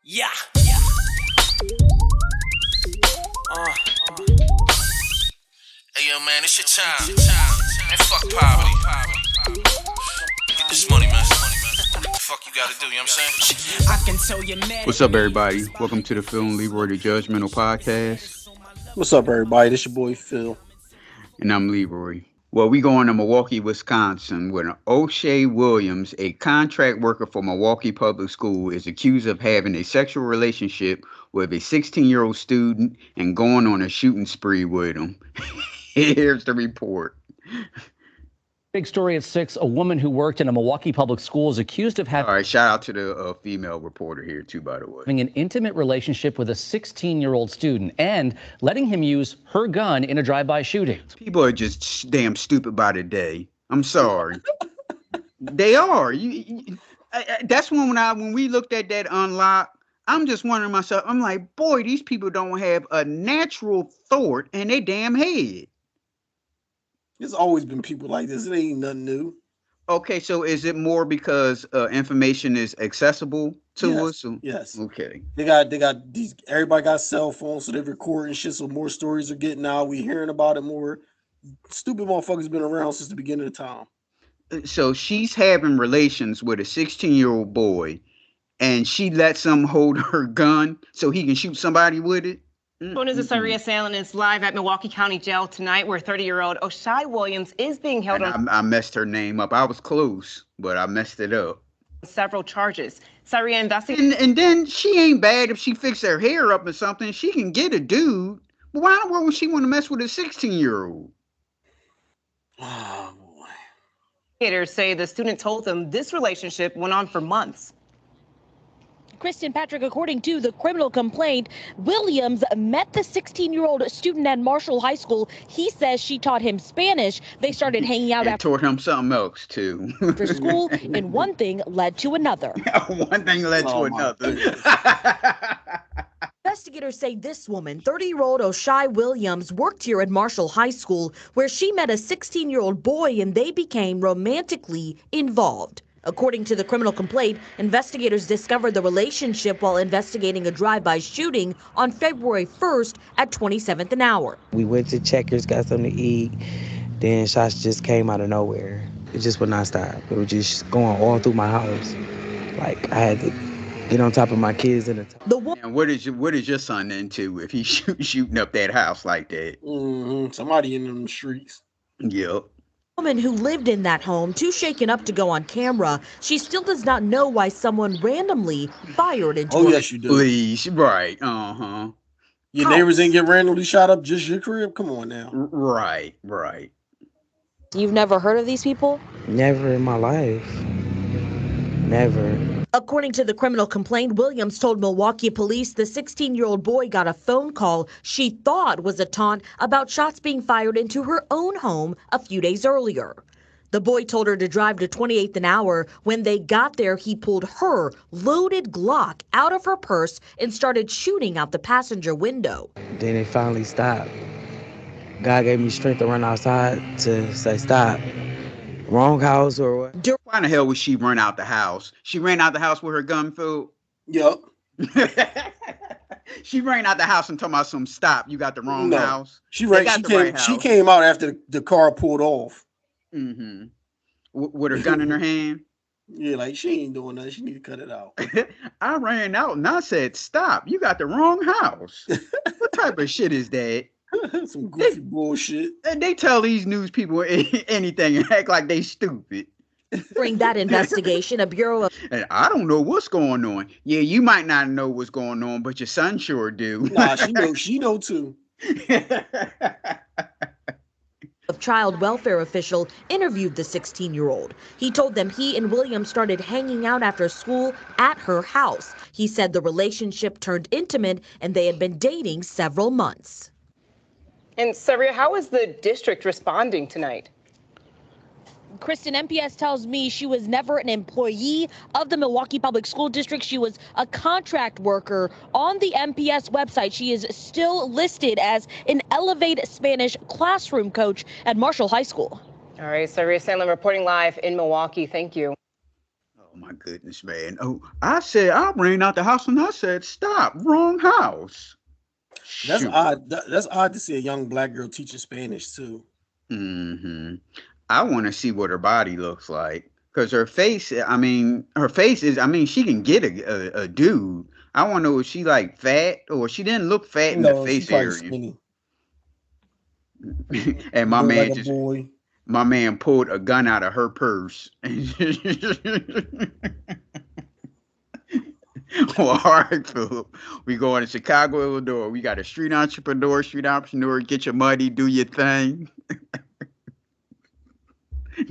Yeah. Hey yo, man, it's your time. Man, fuck poverty. Get this money, man. What the fuck you gotta do, you know what I'm saying? I can tell you, man. What's up, everybody? Welcome to the Phil Leroy the Judgmental Podcast. What's up, everybody? This your boy Phil. And I'm Leroy. Well, we going to Milwaukee, Wisconsin, where O'Shea Williams, a contract worker for Milwaukee Public Schools, is accused of having a sexual relationship with a 16-year-old student and going on a shooting spree with him. Here's the report. Big story at 6. A woman who worked in a Milwaukee Public Schools accused of All right, shout out to the female reporter here, too, by the way. having an intimate relationship with a 16-year-old student and letting him use her gun in a drive-by shooting. People are just damn stupid by the day. I'm sorry. They are. That's when we looked at that unlock, I'm just wondering myself, I'm like, boy, these people don't have a natural thought in their damn head. There's always been people like this. It ain't nothing new. Okay, so is it more because information is accessible to us? Yes. Okay. They got these. Everybody got cell phones, so they're recording shit. So more stories are getting out. We hearing about it more. Stupid motherfuckers been around since the beginning of time. So she's having relations with a 16-year-old boy, and she lets him hold her gun so he can shoot somebody with it. News of Saria Salin is live at Milwaukee County Jail tonight, where 30-year-old O'Shea Williams is being held on I messed her name up. I was close, but I messed it up. several charges. Saria investigating. And then she ain't bad if she fixed her hair up or something. She can get a dude. But why in the world would she want to mess with a 16-year-old? Oh boy. Investigators say the student told them this relationship went on for months. Kristen Patrick, according to the criminal complaint, Williams met the 16-year-old student at Marshall High School. He says she taught him Spanish. They started hanging out And taught him something else, too. after school, and one thing led to another. One thing led to another. Investigators say this woman, 30-year-old O'Shea Williams, worked here at Marshall High School, where she met a 16-year-old boy and they became romantically involved. According to the criminal complaint, investigators discovered the relationship while investigating a drive-by shooting on February 1st at 27th and Hour. We went to Checkers, got something to eat, then shots just came out of nowhere. It just would not stop. It was just going all through my house. Like, I had to get on top of my kids in the top. And what is your son into if he's shooting up that house like that? Somebody in them streets. Yep. Woman who lived in that home, too shaken up to go on camera. She still does not know why someone randomly fired into her. Oh yes, you do. Please, right. Uh-huh. Your neighbors ain't get randomly shot up just your crib. Come on now. Right. You've never heard of these people? Never in my life. Never. According to the criminal complaint, Williams told Milwaukee police the 16-year-old boy got a phone call she thought was a taunt about shots being fired into her own home a few days earlier. The boy told her to drive to 28th and Hour. When they got there, he pulled her loaded Glock out of her purse and started shooting out the passenger window. Then it finally stopped. God gave me strength to run outside to say stop. Wrong house or what? Why in the hell would she run out the house? She ran out the house with her gun filled? Yup. She ran out the house and told me some stop. You got the wrong house. She came out after the car pulled off. Mm-hmm. With her gun in her hand? Yeah, like she ain't doing nothing. She need to cut it out. I ran out and I said, stop. You got the wrong house. What type of shit is that? Some goofy bullshit. And they tell these news people anything and act like they stupid. During that investigation, a Bureau of And I don't know what's going on. Yeah, you might not know what's going on, but your son sure do. Nah, she know too. Child welfare official interviewed the 16-year-old. He told them he and William started hanging out after school at her house. He said the relationship turned intimate and they had been dating several months. And Saria, how is the district responding tonight? Kristen, MPS tells me she was never an employee of the Milwaukee Public School District. She was a contract worker on the MPS website. She is still listed as an Elevate Spanish classroom coach at Marshall High School. All right, Saria Salin reporting live in Milwaukee. Thank you. Oh, Oh my goodness, man. Oh, I ran out the house and I said, stop, wrong house. That's Shoot. odd. That's odd to see a young black girl teaching Spanish too. Hmm. I want to see what her body looks like. Because her face is, she can get a dude. I want to know if she like fat or she didn't look fat in the No, she face probably area. skinny. And Built like a boy. my man pulled a gun out of her purse. Well, all right, Philip. We going to Chicago, Illinois. We got a street entrepreneur. Get your money, do your thing.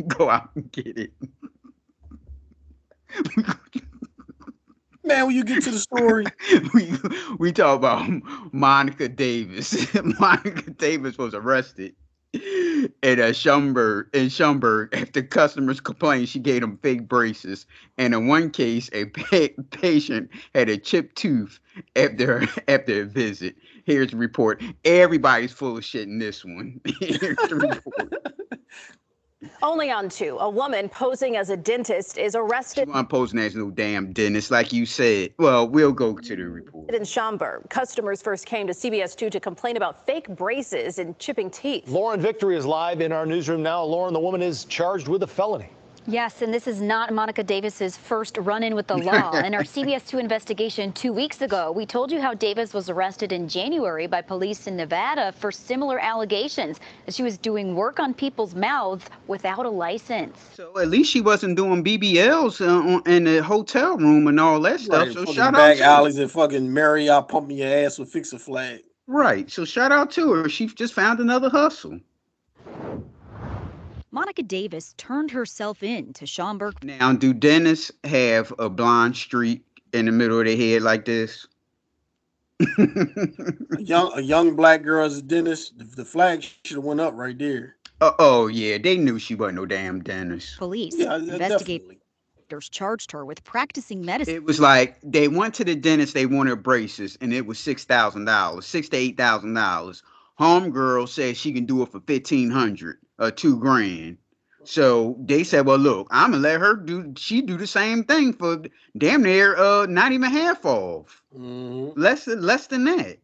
Go out and get it. Man, when you get to the story, we talk about Monica Davis. Monica Davis was arrested at Schaumburg after customers complained she gave them fake braces. And in one case, a patient had a chipped tooth after a visit. Here's the report. Everybody's full of shit in this one. Here's the report. Only on two. A woman posing as a dentist is arrested. I'm posing as no damn dentist, like you said. Well, we'll go to the report. In Schaumburg, customers first came to CBS 2 to complain about fake braces and chipping teeth. Lauren Victory is live in our newsroom now. Lauren, the woman is charged with a felony. Yes, and this is not Monica Davis's first run-in with the law. In our CBS 2 investigation 2 weeks ago, we told you how Davis was arrested in January by police in Nevada for similar allegations that she was doing work on people's mouths without a license. So at least she wasn't doing BBLs in the hotel room and all that stuff. right, So fucking shout out back to alleys and fucking Marriott pumping your ass with Fix a Flag. Right. So shout out to her. She just found another hustle. Monica Davis turned herself in to Schaumburg. Now, do dentists have a blonde streak in the middle of their head like this? A young black girl as a dentist, the flag should have went up right there. Oh yeah, they knew she wasn't no damn dentist. Police Definitely. investigators charged her with practicing medicine. It was like they went to the dentist, they wanted braces, and it was $6,000, $6,000 to $8,000. Homegirl said she can do it for $1,500 or $2,000. So they said, well, look, I'm gonna let her do the same thing for damn near not even half off. Mm-hmm. Less than that.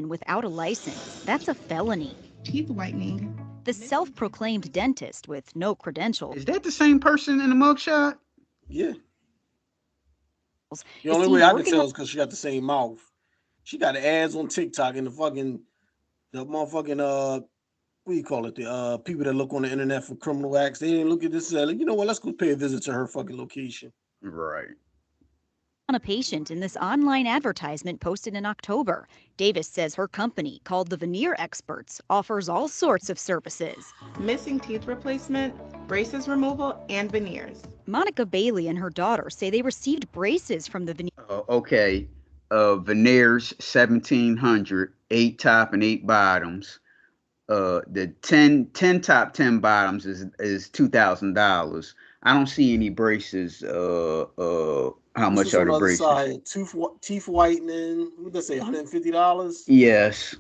Without a license. That's a felony. Teeth whitening. The self-proclaimed dentist with no credentials. Is that the same person in the mugshot? Yeah. The only way I can tell is because she got the same mouth. She got ads on TikTok and the motherfucking what do you call it? The people that look on the internet for criminal acts. They didn't look at this and say, you know what, let's go pay a visit to her fucking location. Right. On a patient in this online advertisement posted in October. Davis says her company, called the Veneer Experts, offers all sorts of services. Missing teeth replacement, braces removal, and veneers. Monica Bailey and her daughter say they received braces from the Veneer. Okay. Veneers, $1,700, 8 top and 8 bottoms. The 10 top, 10 bottoms is $2,000. I don't see any braces. How much are the braces? Side, teeth whitening. What did they say? $150? Yes.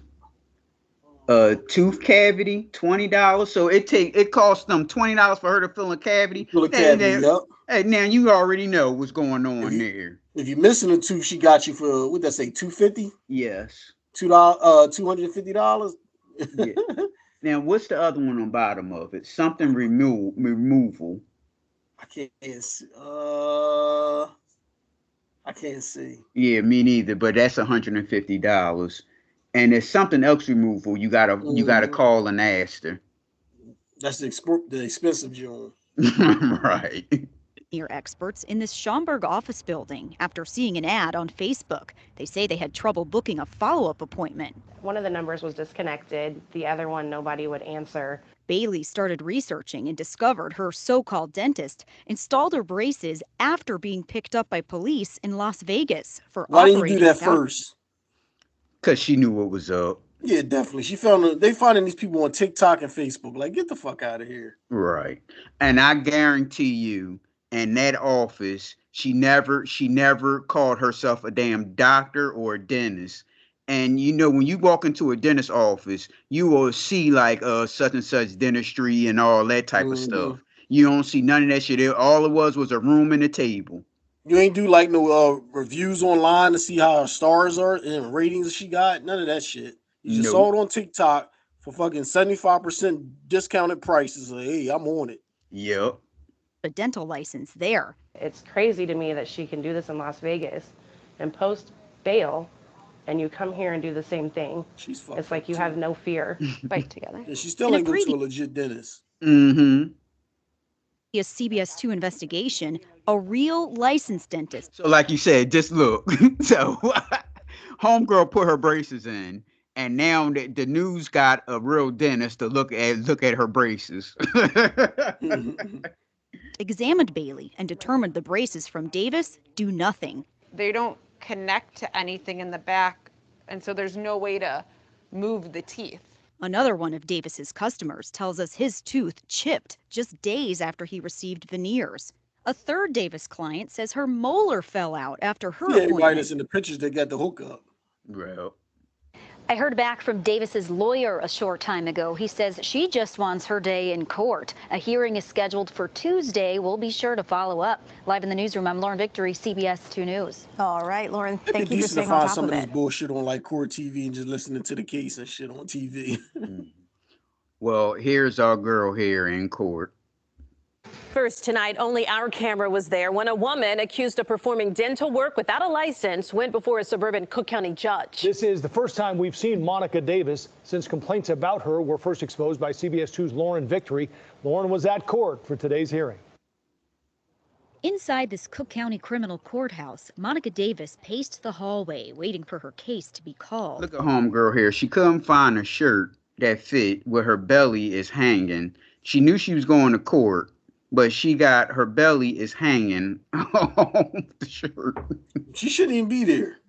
Tooth cavity, $20. So it costs them $20 for her to fill a cavity. Fill a cavity, yep. Hey, now you already know what's going on there. If you're missing a tooth, she got you for what did they say? $250? Yes. $250. Yeah. Now, what's the other one on bottom of it? Something removal. I can't see. I can't see. Yeah, me neither. But that's $150. And there's something else removal. You gotta call and ask her. That's the expensive joint. Right. Veneer experts in this Schaumburg office building after seeing an ad on Facebook. They say they had trouble booking a follow-up appointment. One of the numbers was disconnected. The other one, nobody would answer. Bailey started researching and discovered her so-called dentist installed her braces after being picked up by police in Las Vegas for Why operating. didn't you do that first? Because she knew what was up. Yeah, definitely. They finding these people on TikTok and Facebook. Like, get the fuck out of here. Right. And I guarantee you, in that office, she never called herself a damn doctor or a dentist. And you know, when you walk into a dentist office, you will see like such and such dentistry and all that type of stuff. You don't see none of that shit. All it was a room and a table. You ain't do like no reviews online to see how her stars are and ratings she got. None of that shit. You just saw it on TikTok for fucking 75% discounted prices. Like, hey, I'm on it. Yep. A dental license there. It's crazy to me that she can do this in Las Vegas and post bail, and you come here and do the same thing. It's like you have no fear. Fight together. Yeah, she still ain't go to a legit dentist. Mm-hmm. A CBS 2 investigation, a real licensed dentist. So like you said, just look. So homegirl put her braces in, and now the news got a real dentist to look at her braces. Examined Bailey and determined the braces from Davis do nothing. They don't connect to anything in the back, and so there's no way to move the teeth. Another one of Davis's customers tells us his tooth chipped just days after he received veneers. A third Davis client says her molar fell out after her appointment. Everybody that's in the pictures, they got the hookup. Well, I heard back from Davis's lawyer a short time ago. He says she just wants her day in court. A hearing is scheduled for Tuesday. We'll be sure to follow up. Live in the newsroom, I'm Lauren Victory, CBS 2 News. All right, Lauren, thank you for to staying find on top some of of this it. bullshit on like court TV and just listening to the case and shit on TV. Well, here's our girl here in court. First tonight, only our camera was there when a woman accused of performing dental work without a license went before a suburban Cook County judge. This is the first time we've seen Monica Davis since complaints about her were first exposed by CBS 2's Lauren Victory. Lauren was at court for today's hearing. Inside this Cook County criminal courthouse, Monica Davis paced the hallway waiting for her case to be called. Look at homegirl here. She couldn't find a shirt that fit where her belly is hanging. She knew she was going to court, but she got her belly is hanging on the shirt. She shouldn't even be there.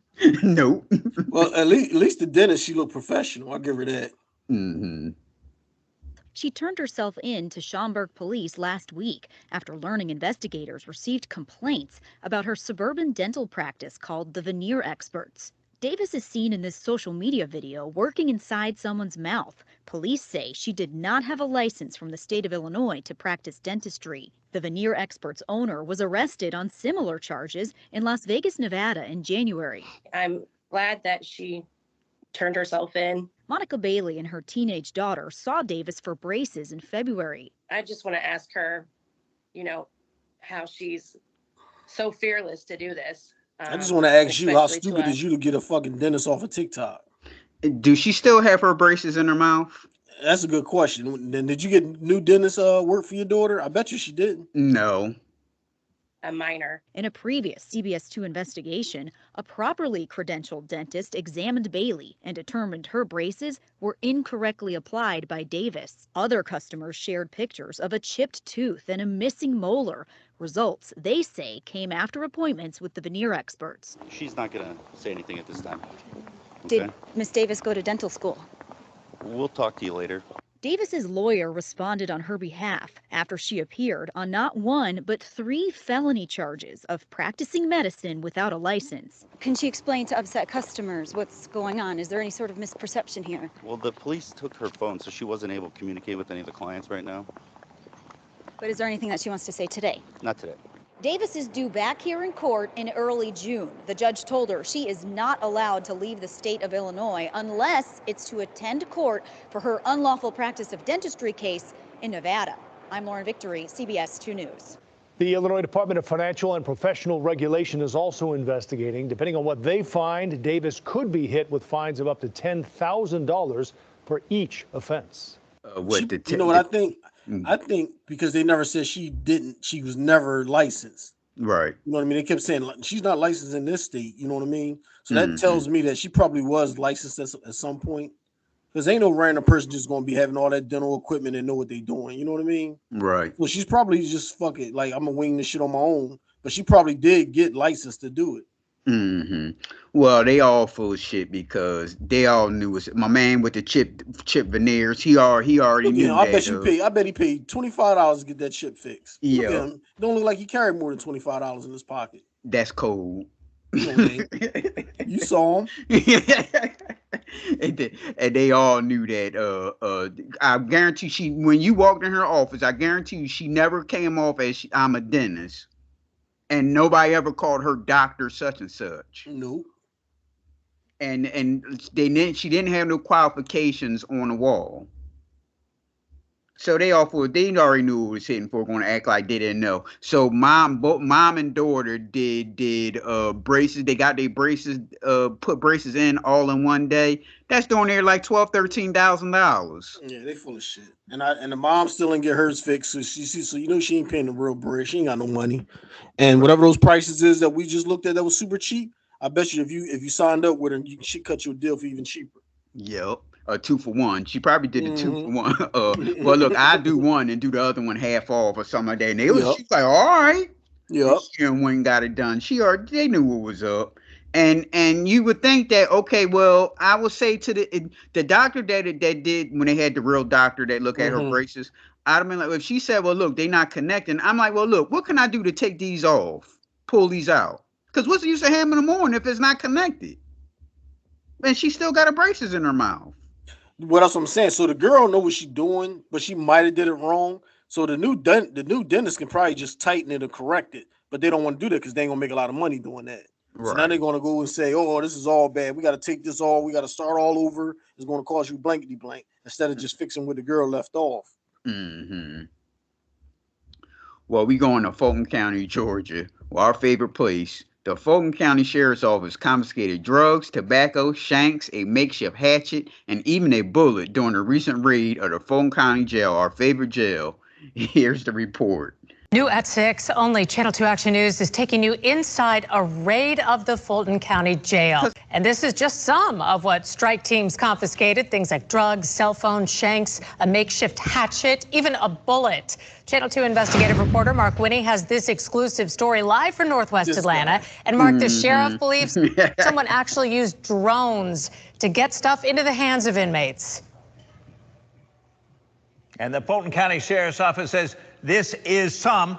Nope. Well, at least the dentist, she looked professional. I'll give her that. Mm-hmm. She turned herself in to Schaumburg police last week after learning investigators received complaints about her suburban dental practice called the Veneer Experts. Davis is seen in this social media video working inside someone's mouth. Police say she did not have a license from the state of Illinois to practice dentistry. The Veneer Experts owner was arrested on similar charges in Las Vegas, Nevada in January. I'm glad that she turned herself in. Monica Bailey and her teenage daughter saw Davis for braces in February. I just want to ask her, how she's so fearless to do this. I just want to ask you, how stupid is you to get a fucking dentist off of TikTok? Do she still have her braces in her mouth? That's a good question. Then did you get new dentist work for your daughter? I bet you she didn't. No. A minor. In a previous CBS 2 investigation, a properly credentialed dentist examined Bailey and determined her braces were incorrectly applied by Davis. Other customers shared pictures of a chipped tooth and a missing molar. Results, they say, came after appointments with the Veneer Experts. She's not going to say anything at this time. Did Okay? Miss Davis go to dental school? We'll talk to you later. Davis's lawyer responded on her behalf after she appeared on not one, but 3 felony charges of practicing medicine without a license. Can she explain to upset customers what's going on? Is there any sort of misperception here? Well, the police took her phone, so she wasn't able to communicate with any of the clients right now. But is there anything that she wants to say today? Not today. Davis is due back here in court in early June. The judge told her she is not allowed to leave the state of Illinois unless it's to attend court for her unlawful practice of dentistry case in Nevada. I'm Lauren Victory, CBS 2 News. The Illinois Department of Financial and Professional Regulation is also investigating. Depending on what they find, Davis could be hit with fines of up to $10,000 for each offense. You know what I think? I think because they never said she was never licensed. Right. You know what I mean? They kept saying she's not licensed in this state. You know what I mean? So that tells me that she probably was licensed at some point. Because ain't no random person just going to be having all that dental equipment and know what they're doing. You know what I mean? Right. Well, she's probably just I'm going to wing this shit on my own. But she probably did get licensed to do it. Mm-hmm. Well, they all full of shit because they all knew it. My man with the chip veneers, he already knew that. I bet he paid $25 to get that chip fixed. Yeah. It don't look like he carried more than $25 in his pocket. That's cold. You saw him. And they all knew that. I guarantee when you walked in her office, I guarantee you she never came off as I'm a dentist. And nobody ever called her Dr. such and such. Nope. And she didn't have no qualifications on the wall. So they already knew what was hitting for, going to act like they didn't know. So both mom and daughter did braces. They got their braces, put braces in all in one day. That's doing there like $12,000-$13,000. Yeah, they full of shit. And the mom still didn't get hers fixed. So she ain't paying the real bread. She ain't got no money. And whatever those prices is that we just looked at that was super cheap, I bet you if you signed up with her, she cut you a deal for even cheaper. Yep. A 2-for-1. She probably did a 2-for-1. Well, look, I do one and do the other one half off or something like that. And she's like, all right. Yep. She went and got it done. They knew what was up. And you would think that, okay, well, I would say to the doctor that did when they had the real doctor that look at her braces, I'd have been like, if she said, well, look, they're not connecting. I'm like, well, look, what can I do to take these off? Pull these out. Because what's the use of having them on if it's not connected? And she still got her braces in her mouth. Well, that's what I'm saying. So the girl know what she's doing, but she might have did it wrong. So the new dentist can probably just tighten it or correct it, but they don't want to do that because they ain't gonna make a lot of money doing that. Right. So now they're gonna go and say, "Oh, this is all bad. We got to take this all. We got to start all over. It's gonna cost you blankety blank," instead of just fixing where the girl left off. Mm-hmm. Well, we going to Fulton County, Georgia. Well, our favorite place. The Fulton County Sheriff's Office confiscated drugs, tobacco, shanks, a makeshift hatchet, and even a bullet during a recent raid of the Fulton County Jail, our favorite jail. Here's the report. New at 6, only Channel 2 Action News is taking you inside a raid of the Fulton County Jail. And this is just some of what strike teams confiscated, things like drugs, cell phones, shanks, a makeshift hatchet, even a bullet. Channel 2 investigative reporter Mark Winnie has this exclusive story live from Northwest Atlanta. And Mark, the sheriff believes someone actually used drones to get stuff into the hands of inmates. And the Fulton County Sheriff's Office says this is some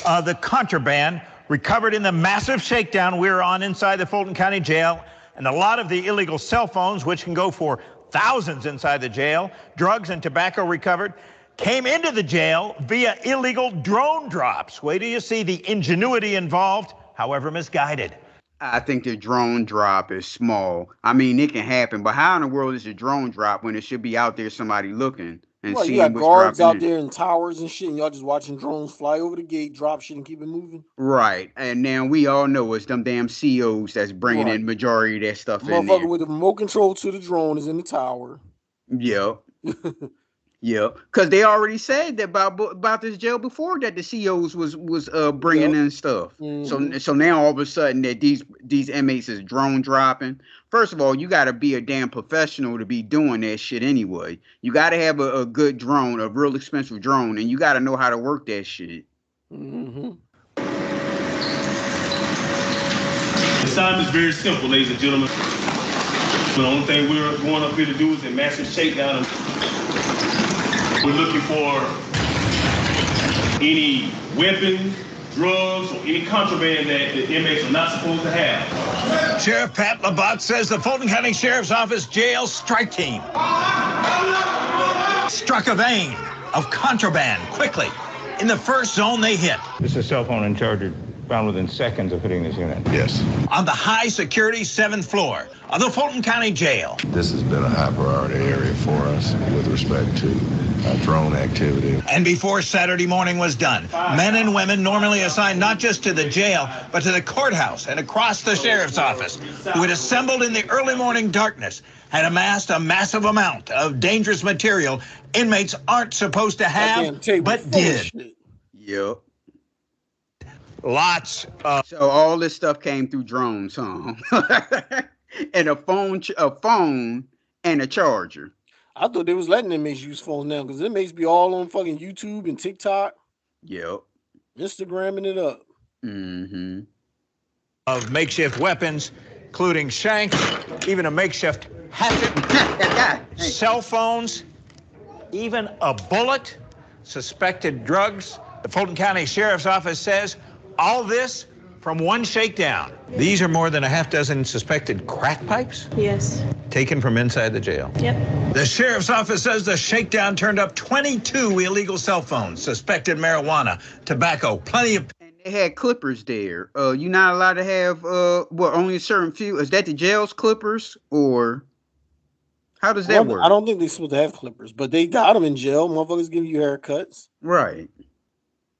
of the contraband recovered in the massive shakedown we're on inside the Fulton County Jail, and a lot of the illegal cell phones, which can go for thousands inside the jail, drugs and tobacco recovered, came into the jail via illegal drone drops. Wait till you see the ingenuity involved, however misguided. I think the drone drop is small. I mean, it can happen, but how in the world is a drone drop when it should be out there somebody looking? Well, you got guards out there in towers and shit, and y'all just watching drones fly over the gate, drop shit, and keep it moving. Right, and now we all know it's them damn COs that's bringing in majority of that stuff in there. Motherfucker with the remote control to the drone is in the tower. Yep. Yep, because they already said that about this jail before that the COs was bringing in stuff. So now all of a sudden that these inmates is drone dropping. First of all, you got to be a damn professional to be doing that shit anyway. You got to have a good drone, a real expensive drone, and you got to know how to work that shit. The assignment is very simple, ladies and gentlemen. The only thing we're going up here to do is a massive shakedown. We're looking for any weapons, drugs, or any contraband that the inmates are not supposed to have. Sheriff Pat Labatt says the Fulton County Sheriff's Office jail strike team struck a vein of contraband quickly in the first zone they hit. This is a cell phone and charger found within seconds of hitting this unit. Yes. On the high security 7th floor of the Fulton County Jail. This has been a high priority area for us with respect to drone activity. And before Saturday morning was done, men and women normally assigned not just to the jail, but to the courthouse and across the sheriff's office, who had assembled in the early morning darkness, had amassed a massive amount of dangerous material inmates aren't supposed to have, but did. Yep. Lots of. So all this stuff came through drones, huh? And a phone and a charger. I thought they was letting inmates use phones now because inmates be all on fucking YouTube and TikTok. Yep. Instagramming it up. Mm-hmm. Of makeshift weapons, including shanks, even a makeshift hatchet, cell phones, even a bullet, suspected drugs. The Fulton County Sheriff's Office says all this from one shakedown. These are more than a half dozen suspected crack pipes? Yes. taken from inside the jail. Yep. The sheriff's office says the shakedown turned up 22 illegal cell phones, suspected marijuana, tobacco, plenty of... They had clippers there. You're not allowed to have, only a certain few. Is that the jail's clippers, or how does that work? I don't think they're supposed to have clippers, but they got them in jail. Motherfuckers giving you haircuts. Right.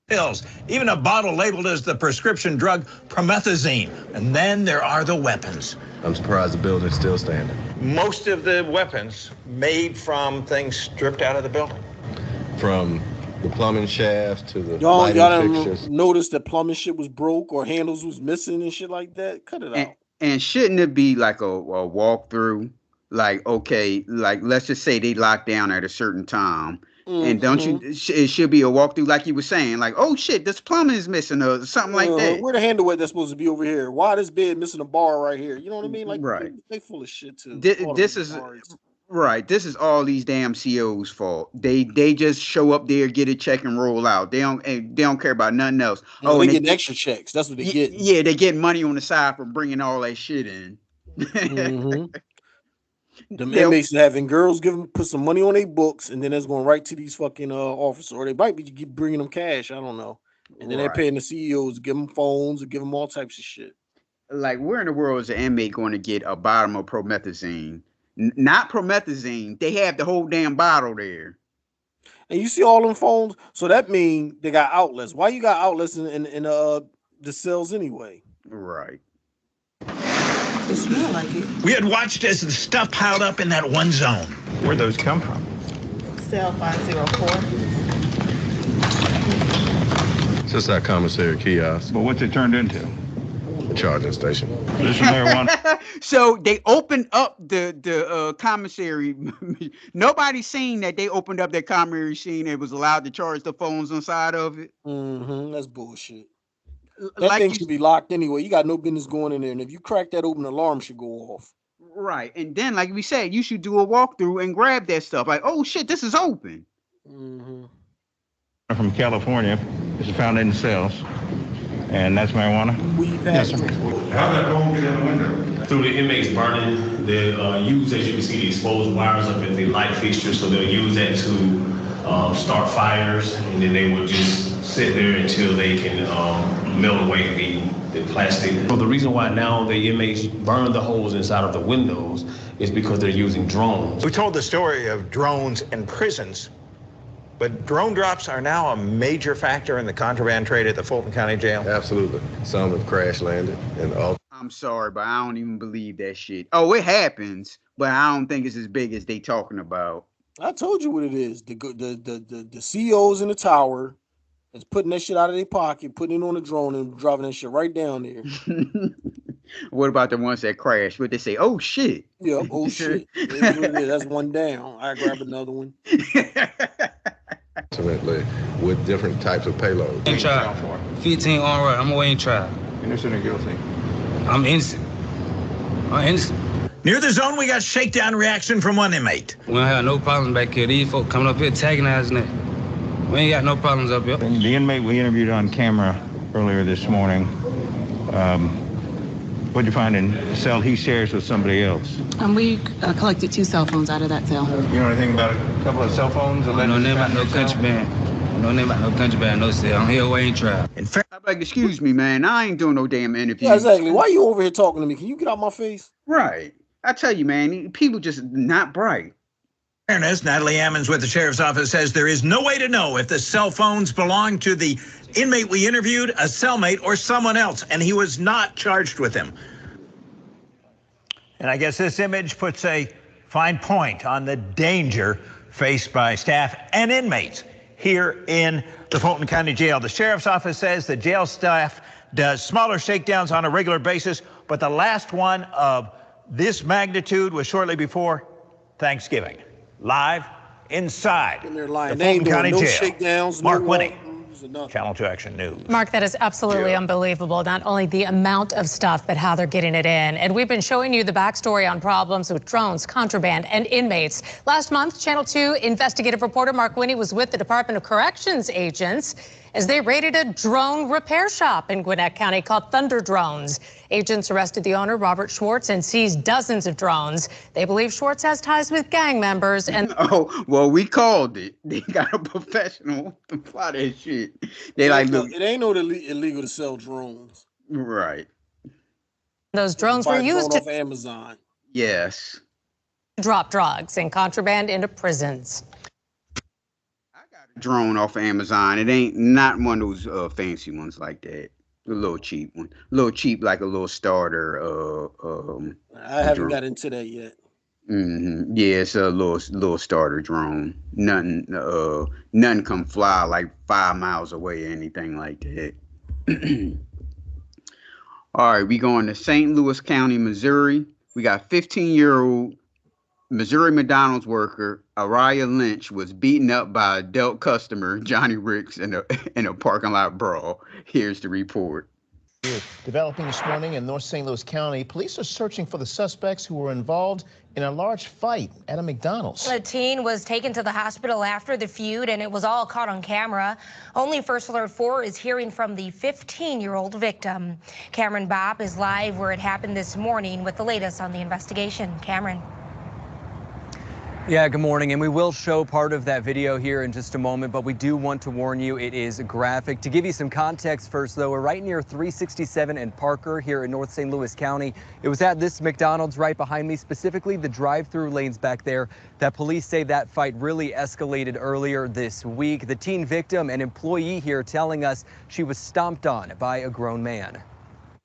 Pills, even a bottle labeled as the prescription drug promethazine. And then there are the weapons. I'm surprised the building's still standing. Most of the weapons made from things stripped out of the building. From the plumbing shafts to the y'all lighting fixtures. Noticed that plumbing shit was broke or handles was missing and shit like that? Cut it out. And shouldn't it be like a walkthrough? Like, okay, like let's just say they locked down at a certain time. And don't you, it should be a walkthrough like you were saying, like, oh shit, this plumbing is missing or something like that. Where the handle at that's supposed to be over here? Why this bed missing a bar right here? You know what I mean? Like, right. They full of shit too. This is right. This is all these damn COs' fault. They just show up there, get a check, and roll out. They don't care about nothing else. They get extra checks. That's what they get. Yeah, they get money on the side for bringing all that shit in. The inmates having girls put some money on their books, and then that's going right to these fucking officers, or they might be bringing them cash. I don't know. And then they're paying the CEOs to give them phones or give them all types of shit. Like, where in the world is an inmate going to get a bottle of promethazine? Not promethazine. They have the whole damn bottle there. And you see all them phones, so that means they got outlets. Why you got outlets in the cells anyway? Right. It smells like it. We had watched as the stuff piled up in that one zone. Where'd those come from? Cell 504. It's just that commissary kiosk. But what's it turned into? A charging station. This is marijuana. So they opened up the commissary. Nobody's seen that they opened up their commissary scene and was allowed to charge the phones inside of it. That's bullshit. That thing should be locked anyway. You got no business going in there. And if you crack that open, the alarm should go off. Right. And then, like we said, you should do a walkthrough and grab that stuff. Like, oh shit, this is open. From California. This is found in cells. And that's marijuana? Yes, sir. How did that phone get in the window? Through the inmates burning, they use, as you can see, the exposed wires up at the light fixture, so they'll use that to start fires, and then they will just sit there until they can melt away the plastic. So the reason why now the inmates burn the holes inside of the windows is because they're using drones. We told the story of drones in prisons, but drone drops are now a major factor in the contraband trade at the Fulton County Jail. Absolutely. Some have crash landed and all. I'm sorry, but I don't even believe that shit. Oh, it happens, but I don't think it's as big as they talking about. I told you what it is. The CEOs in the tower is putting that shit out of their pocket, putting it on a drone and driving that shit right down there. What about the ones that crash? What they say? Oh shit. Yeah. Oh shit. That's one down. I grab another one. Ultimately, with different types of payloads. In trial. 15 on right. I'm away in trial. Innocent or guilty? I'm innocent. I'm innocent. Near the zone, we got shakedown reaction from one inmate. We don't have no problems back here. These folks coming up here antagonizing it. We ain't got no problems up here. The inmate we interviewed on camera earlier this morning, what'd you find in the cell he shares with somebody else? We collected 2 cell phones out of that cell. You know anything about a couple of cell phones? No name about no contraband. No name about no contraband, no cell. I'm here away in trial. In fact, I'm like, excuse me, man. I ain't doing no damn interview. Yeah, exactly. Why you over here talking to me? Can you get out my face? Right. I tell you, man, people just not bright. Fairness, Natalie Ammons with the sheriff's office says there is no way to know if the cell phones belong to the inmate we interviewed, a cellmate, or someone else, and he was not charged with them. And I guess this image puts a fine point on the danger faced by staff and inmates here in the Fulton County Jail. The sheriff's office says the jail staff does smaller shakedowns on a regular basis, but the last one of this magnitude was shortly before Thanksgiving. Live inside the Fulton County Jail. Shakedowns, Mark Winnie, Channel 2 Action News. Mark, that is absolutely unbelievable. Not only the amount of stuff, but how they're getting it in. And we've been showing you the backstory on problems with drones, contraband, and inmates. Last month, Channel 2 investigative reporter Mark Winnie was with the Department of Corrections agents, as they raided a drone repair shop in Gwinnett County called Thunder Drones. Agents arrested the owner, Robert Schwartz, and seized dozens of drones. They believe Schwartz has ties with gang members. And oh, well, we called it. They got a professional to fly that shit. They like, look, it ain't no illegal to sell drones. Right. Those drones were used off Amazon. Yes. Drop drugs and contraband into prisons. Drone off of Amazon. It ain't not one of those fancy ones like that. A little cheap one. A little cheap, like a little starter. I haven't got into that yet. Yeah, it's a little starter drone. Nothing come fly like 5 miles away or anything like that. All right, we going to St. Louis County, Missouri. We got 15-year-old Missouri McDonald's worker Araya Lynch was beaten up by adult customer Johnny Ricks in a parking lot brawl. Here's the report. Developing this morning in North St. Louis County, police are searching for the suspects who were involved in a large fight at a McDonald's. A teen was taken to the hospital after the feud, and it was all caught on camera. Only First Alert 4 is hearing from the 15-year-old victim. Cameron Bopp is live where it happened this morning with the latest on the investigation. Cameron. Yeah, good morning, and we will show part of that video here in just a moment, but we do want to warn you it is graphic. To give you some context first, though, we're right near 367 and Parker here in North St. Louis County. It was at this McDonald's right behind me, specifically the drive-through lanes back there, that police say that fight really escalated earlier this week. The teen victim, an employee here, telling us she was stomped on by a grown man.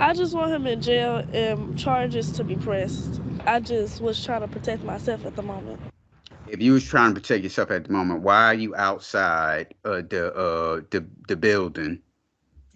I just want him in jail and charges to be pressed. I just was trying to protect myself at the moment. If you was trying to protect yourself at the moment, why are you outside the building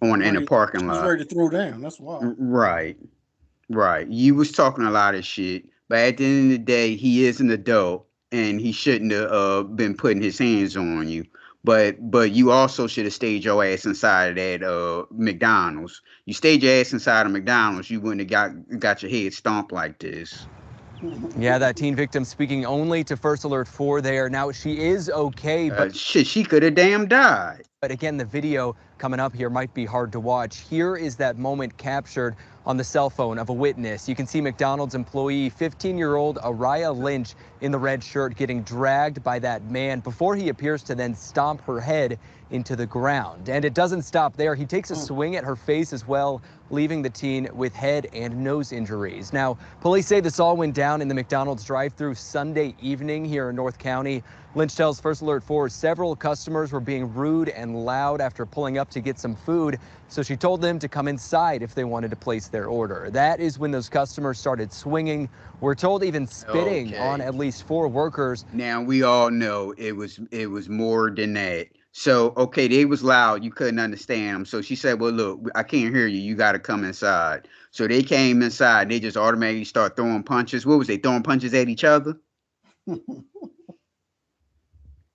in the parking lot? He's ready to throw down. That's why. Right. You was talking a lot of shit, but at the end of the day, he is an adult and he shouldn't have been putting his hands on you. But you also should have stayed your ass inside of that McDonald's. You stayed your ass inside of McDonald's, you wouldn't have got your head stomped like this. Yeah, that teen victim speaking only to First Alert 4 there. Now, she is okay, but shit, she could have damn died. But again, the video coming up here might be hard to watch. Here is that moment captured on the cell phone of a witness. You can see McDonald's employee, 15-year-old Araya Lynch, in the red shirt getting dragged by that man before he appears to then stomp her head into the ground. And it doesn't stop there. He takes a swing at her face as well, leaving the teen with head and nose injuries. Now, police say this all went down in the McDonald's drive-thru Sunday evening here in North County. Lynch tells First Alert 4 several customers were being rude and loud after pulling up to get some food, so she told them to come inside if they wanted to place their order. That is when those customers started swinging. We're told even spitting on at least 4 workers. Now, we all know it was more than that. So, okay, they was loud. You couldn't understand them. So she said, well, look, I can't hear you. You got to come inside. So they came inside. They just automatically start throwing punches. What was they, throwing punches at each other?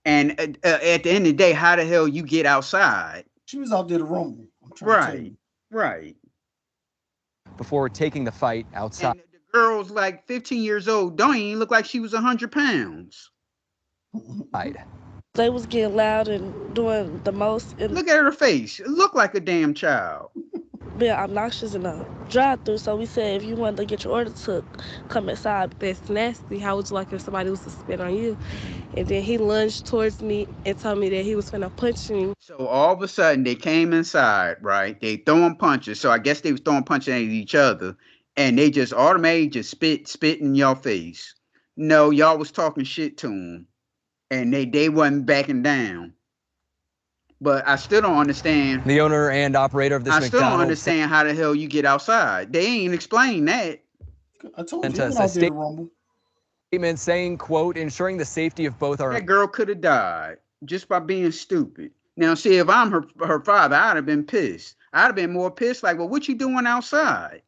And at the end of the day, how the hell you get outside? She was out there to rumble. Right. Before taking the fight outside. And the girl's like 15 years old. Don't even look like she was 100 pounds. They was getting loud and doing the most. Look at her face. It looked like a damn child. Being obnoxious in a drive-thru, so we said if you wanted to get your order took, come inside. That's nasty. How would you like if somebody was to spit on you? And then he lunged towards me and told me that he was finna punch me. So all of a sudden they came inside, right? They throwing punches. So I guess they was throwing punches at each other, and they just automatically just spit in your face. No, y'all was talking shit to them, and they wasn't backing down. But I still don't understand. The owner and operator of this McDonald's. I still don't understand how the hell you get outside. They ain't explain that. I told you, out there to rumble. Statement saying, quote, ensuring the safety of both our... That girl could have died just by being stupid. Now, see, if I'm her father, I'd have been pissed. I'd have been more pissed, like, well, what you doing outside?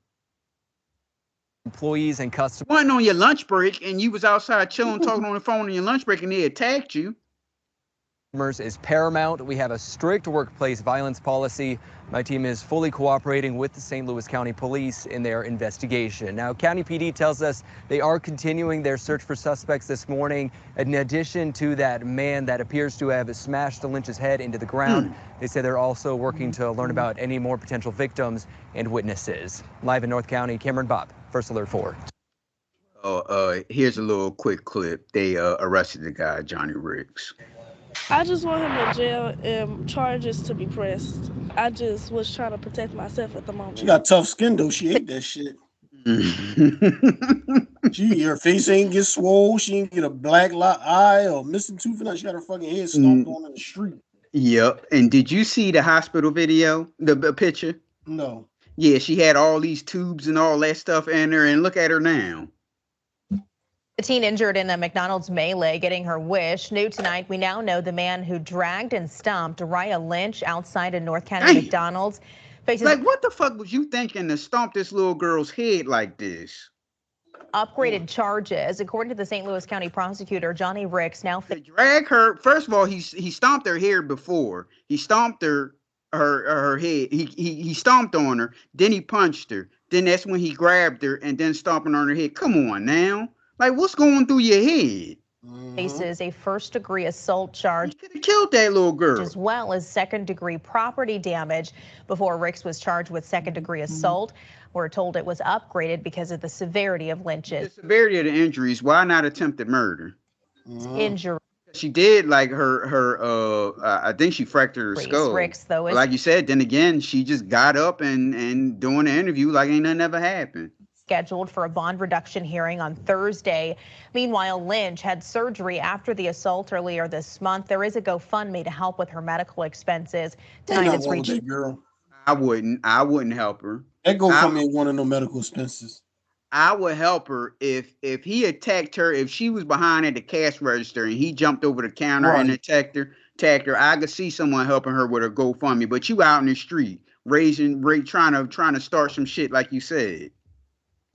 Employees and customers. Wasn't on your lunch break, and you was outside chilling, talking on the phone on your lunch break, and they attacked you. Is paramount. We have a strict workplace violence policy. My team is fully cooperating with the St. Louis County Police in their investigation. Now, County PD tells us they are continuing their search for suspects this morning. In addition to that man that appears to have smashed Lynch's head into the ground, they say they're also working to learn about any more potential victims and witnesses. Live in North County, Cameron Bob, First Alert 4. Here's a little quick clip. They arrested the guy, Johnny Riggs. I just want him in jail and charges to be pressed. I just was trying to protect myself at the moment. She got tough skin though. She ate that shit. Her face ain't get swole. She ain't get a black eye or missing tooth. She got her fucking head stomped on in the street. Yep. And did you see the hospital video, the picture? No. Yeah, she had all these tubes and all that stuff in her, and look at her now. The teen injured in a McDonald's melee getting her wish. New tonight, we now know the man who dragged and stomped Raya Lynch outside a North County McDonald's. Like, what the fuck was you thinking to stomp this little girl's head like this? Upgraded charges. According to the St. Louis County prosecutor, Johnny Riggs now... Drag her. First of all, he stomped her hair before. He stomped her head. He stomped on her. Then he punched her. Then that's when he grabbed her and then stomping on her head. Come on now. Like, what's going through your head? Faces a first-degree assault charge. He could have killed that little girl. As well as second-degree property damage. Before Riggs was charged with second-degree assault, we're told it was upgraded because of the severity of Lynch's The severity of the injuries. Why not attempted murder? injury. She did, like, I think she fractured her skull. Riggs, though, is like you said, then again, she just got up and doing the interview like ain't nothing ever happened. Scheduled for a bond reduction hearing on Thursday. Meanwhile, Lynch had surgery after the assault earlier this month. There is a GoFundMe to help with her medical expenses. Tonight it's reaching. Girl. I wouldn't help her. That GoFundMe ain't one of no medical expenses. I would help her if he attacked her, if she was behind at the cash register and he jumped over the counter and attacked her. I could see someone helping her with her GoFundMe. But you out in the street trying to start some shit like you said.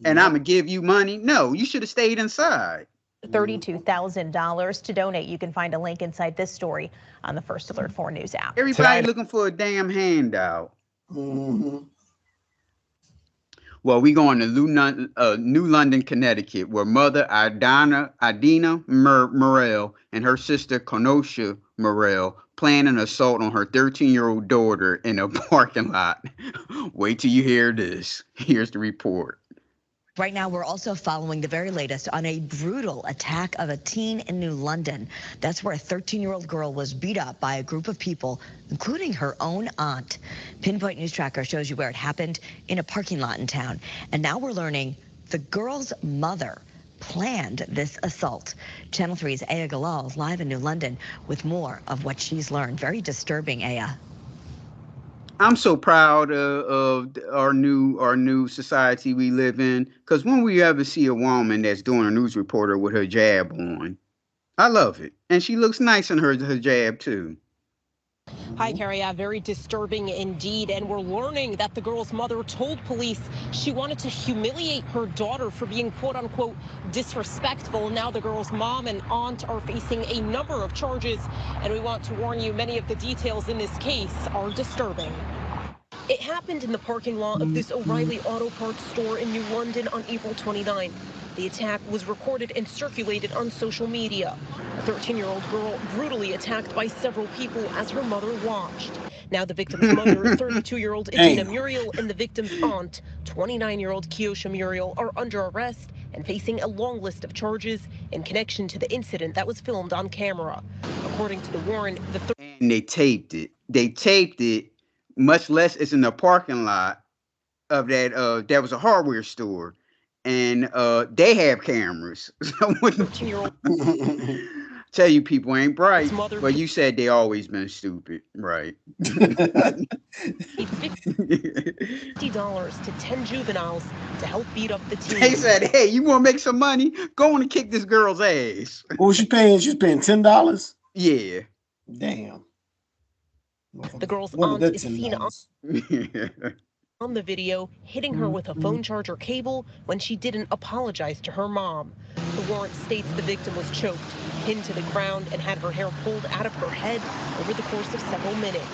And I'm going to give you money? No, you should have stayed inside. $32,000 to donate. You can find a link inside this story on the First Alert 4 News app. Everybody looking for a damn handout. Well, we going to New London, Connecticut, where mother Idina Morrell and her sister Kenosha Morrell planned an assault on her 13-year-old daughter in a parking lot. Wait till you hear this. Here's the report. Right now, we're also following the very latest on a brutal attack of a teen in New London. That's where a 13-year-old girl was beat up by a group of people, including her own aunt. Pinpoint News Tracker shows you where it happened in a parking lot in town. And now we're learning the girl's mother planned this assault. Channel 3's Aya Galal is live in New London with more of what she's learned. Very disturbing, Aya. I'm so proud of our new society we live in, because when we ever see a woman that's doing a news reporter with her jab on, I love it. And she looks nice in her jab too. Hi, Carrie. Very disturbing indeed. And we're learning that the girl's mother told police she wanted to humiliate her daughter for being, quote unquote, disrespectful. Now the girl's mom and aunt are facing a number of charges. And we want to warn you, many of the details in this case are disturbing. It happened in the parking lot of this O'Reilly Auto Parts store in New London on April 29th. The attack was recorded and circulated on social media. A 13-year-old girl brutally attacked by several people as her mother watched. Now the victim's mother, 32-year-old Idina Muriel, and the victim's aunt, 29-year-old Keosha Muriel, are under arrest and facing a long list of charges in connection to the incident that was filmed on camera. According to the warrant, and they taped it. They taped it, much less it's in the parking lot of that was a hardware store. And they have cameras. Tell you people ain't bright. Well, you said they always been stupid, right? $50 to 10 juveniles to help beat up the teen. They said, hey, you want to make some money? Go on and kick this girl's ass. What was she paying? She was paying $10? Yeah. Damn. The girl's aunt is seen on the video hitting her with a phone charger cable when she didn't apologize to her mom. The warrant states the victim was choked, pinned to the ground and had her hair pulled out of her head over the course of several minutes.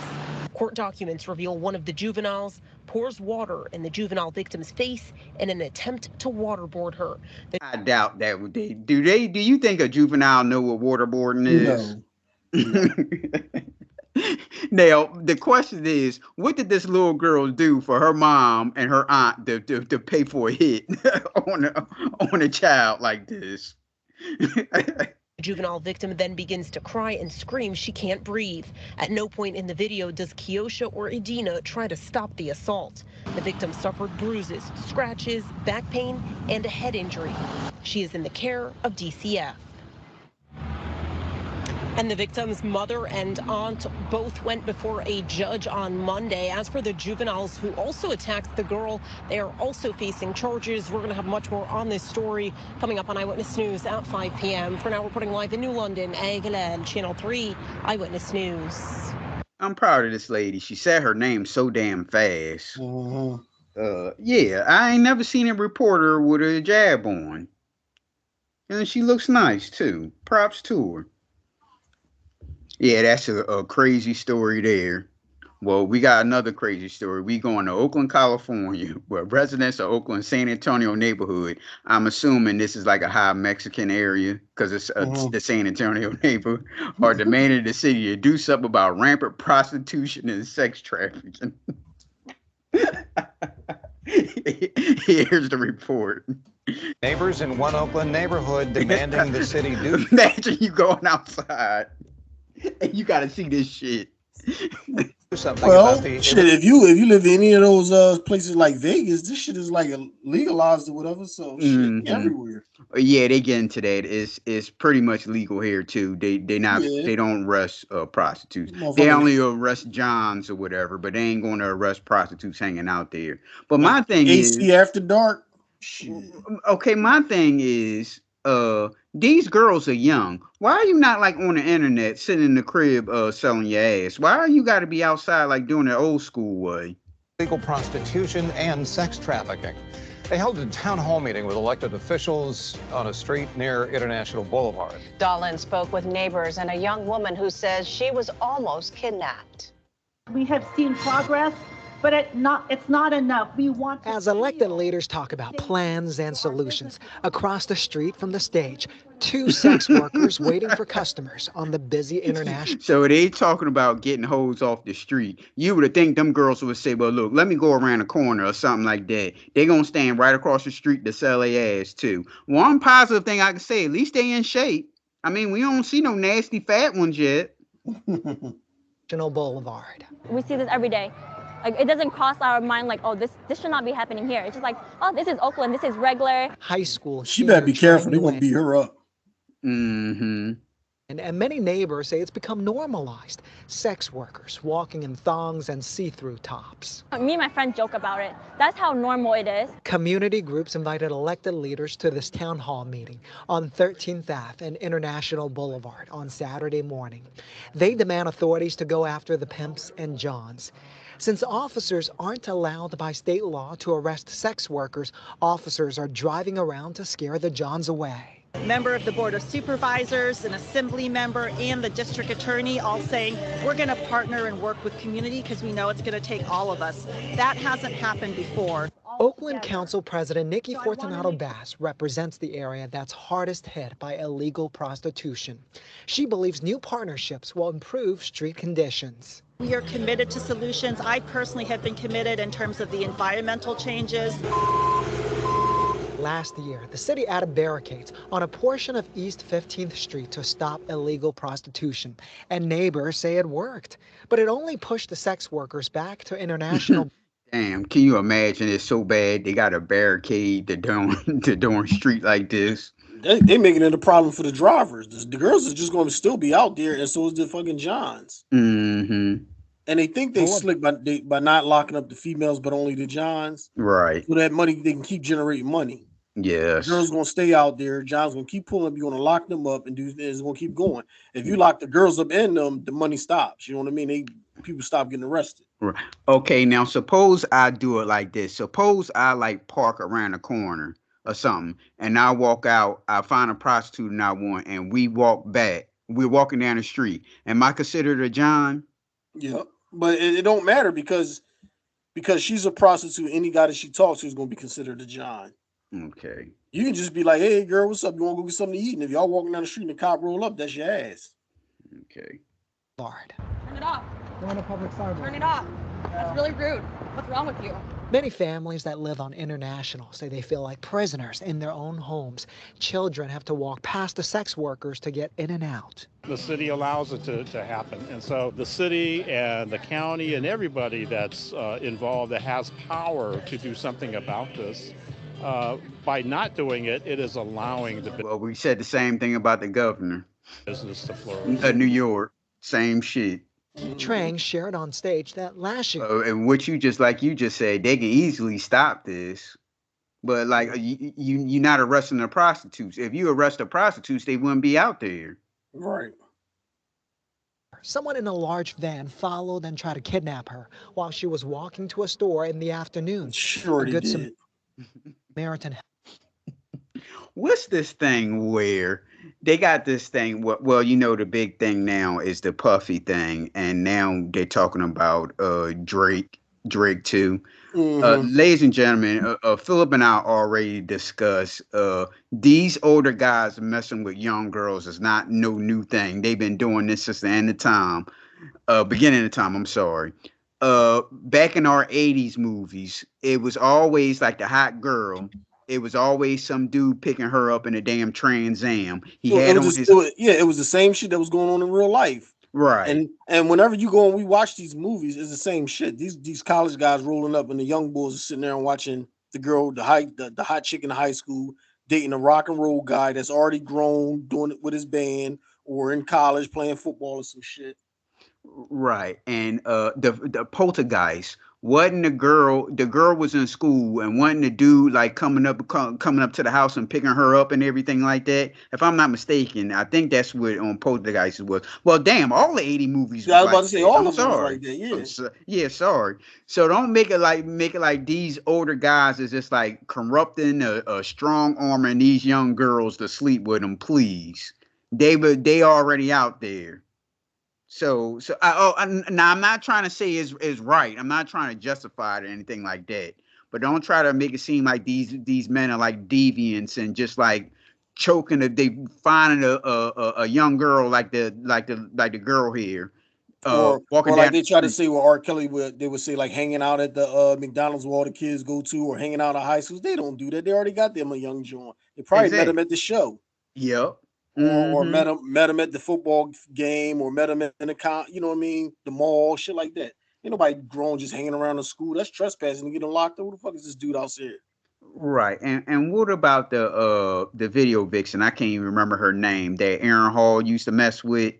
Court documents reveal one of the juveniles pours water in the juvenile victim's face in an attempt to waterboard her. I doubt that would they do. Do you think a juvenile know what waterboarding is? No. Now the question is, what did this little girl do for her mom and her aunt to pay for a hit on a child like this? The juvenile victim then begins to cry and scream she can't breathe. At no point in the video does Kiosha or Edina try to stop the assault. The victim suffered bruises, scratches, back pain, and a head injury. She is in the care of DCF. And the victim's mother and aunt both went before a judge on Monday. As for the juveniles who also attacked the girl, they are also facing charges. We're going to have much more on this story coming up on Eyewitness News at 5 p.m. For now, reporting live in New London, Oakland, Channel 3 Eyewitness News. I'm proud of this lady. She said her name so damn fast. Yeah, I ain't never seen a reporter with a jab on. And she looks nice, too. Props to her. Yeah, that's a crazy story there. Well, we got another crazy story. We going to Oakland, California, where residents of Oakland San Antonio neighborhood, I'm assuming this is like a high Mexican area because it's the San Antonio neighborhood, are demanding the city to do something about rampant prostitution and sex trafficking. Here's the report. Neighbors in one Oakland neighborhood demanding the city do. Imagine you going outside and you got to see this shit. Well, shit, if you live in any of those places like Vegas, this shit is like legalized or whatever. So shit, everywhere. Yeah, they get into that. It's pretty much legal here too. They don't arrest prostitutes. They only arrest Johns or whatever, but they ain't going to arrest prostitutes hanging out there. But my thing is AC after dark. Shit. Okay, my thing is these girls are young. Why are you not like on the internet sitting in the crib selling your ass? Why are you got to be outside like doing it old school way? Legal prostitution and sex trafficking. They held a town hall meeting with elected officials on a street near International Boulevard. Dolan spoke with neighbors and a young woman who says she was almost kidnapped. We have seen progress, but it's not enough. We want as elected leaders talk about plans and solutions across the street from the stage, two sex workers waiting for customers on the busy International. So they talking about getting hoes off the street. You would think them girls would say, well, look, let me go around the corner or something like that. They gonna stand right across the street to sell their ass too. One positive thing I can say, at least they in shape. I mean, we don't see no nasty fat ones yet. Boulevard. We see this every day. Like, it doesn't cross our mind like, oh, this should not be happening here. It's just like, oh, this is Oakland. This is regular. High school. She better be careful. They won't beat her up. And many neighbors say it's become normalized. Sex workers walking in thongs and see-through tops. Me and my friend joke about it. That's how normal it is. Community groups invited elected leaders to this town hall meeting on 13th Ave and International Boulevard on Saturday morning. They demand authorities to go after the pimps and Johns. Since officers aren't allowed by state law to arrest sex workers, officers are driving around to scare the Johns away. Member of the Board of Supervisors, an assembly member, and the district attorney all saying we're going to partner and work with community because we know it's going to take all of us. That hasn't happened before. Oakland Council President Nikki Fortunato Bass represents the area that's hardest hit by illegal prostitution. She believes new partnerships will improve street conditions. We are committed to solutions. I personally have been committed in terms of the environmental changes. Last year, the city added barricades on a portion of East 15th Street to stop illegal prostitution, and neighbors say it worked. But it only pushed the sex workers back to International. Damn, can you imagine? It's so bad they got a barricade to Doin street like this. They making it a problem for the drivers. The girls are just going to still be out there, and so is the fucking Johns. And they think they slick by not locking up the females, but only the Johns. Right. So that money, they can keep generating money. Yes. The girls going to stay out there. John's going to keep pulling up. You're going to lock them up and do this. It's going to keep going. If you lock the girls up and them, the money stops. You know what I mean? People stop getting arrested. Right. Okay, now suppose I do it like this. Suppose I like park around the corner or something, and I walk out, I find a prostitute and I want, and we walk back. We're walking down the street. Am I considered a John? Yeah, but it don't matter because she's a prostitute. Any guy that she talks to is going to be considered a John. Okay. You can just be like, "Hey, girl, what's up? You want to go get something to eat?" And if y'all walking down the street and the cop roll up, that's your ass. Okay. Turn it off. You're on a public sidewalk. Turn it off. That's really rude. What's wrong with you? Many families that live on International say they feel like prisoners in their own homes. Children have to walk past the sex workers to get in and out. The city allows it to happen. And so the city and the county and everybody that's involved that has power to do something about this, by not doing it, it is allowing the Well, we said the same thing about the governor. Business to flourish. New York, same shit. Trang shared on stage that last year. And what you just said, they can easily stop this. But like you're not arresting the prostitutes. If you arrest the prostitutes, they wouldn't be out there. Right. Someone in a large van followed and tried to kidnap her while she was walking to a store in the afternoon. Sure he did. Samaritan. What's this thing where they got this thing? Well, you know, the big thing now is the Puffy thing, and now they're talking about Drake too. Ladies and gentlemen, Philip and I already discussed these older guys messing with young girls is not no new thing. They've been doing this since the end of time, beginning of time. I'm sorry. Back in our 80s movies, it was always like the hot girl. It was always some dude picking her up in a damn Trans Am. It was the same shit that was going on in real life. Right. And whenever you go and we watch these movies, it's the same shit. These college guys rolling up and the young boys are sitting there and watching the girl, the hot chick in high school, dating a rock and roll guy that's already grown, doing it with his band, or in college playing football or some shit. Right. And the poltergeist wasn't the girl was in school and wasn't the dude like coming up to the house and picking her up and everything like that. If I'm not mistaken, I think that's what on Poltergeist was. Well, damn, all the 80 movies. Yeah, I was about to say all of them like that. Yeah. Yeah, sorry. So don't make it like these older guys is just like corrupting a strong arm and these young girls to sleep with them, please. They already out there. So now I'm not trying to say is right. I'm not trying to justify it or anything like that. But don't try to make it seem like these men are like deviants and just like choking. They finding a young girl like the girl here, walking like down. They try to say what R. Kelly they would say like hanging out at the McDonald's where all the kids go to, or hanging out at high schools. They don't do that. They already got them a young John. They probably met him at the show. Yep. Or met him at the football game, or met him in the you know what I mean, the mall, shit like that. Ain't nobody grown just hanging around the school. That's trespassing and getting locked up. Who the fuck is this dude outside? Right. And what about the video vixen? I can't even remember her name that Aaron Hall used to mess with.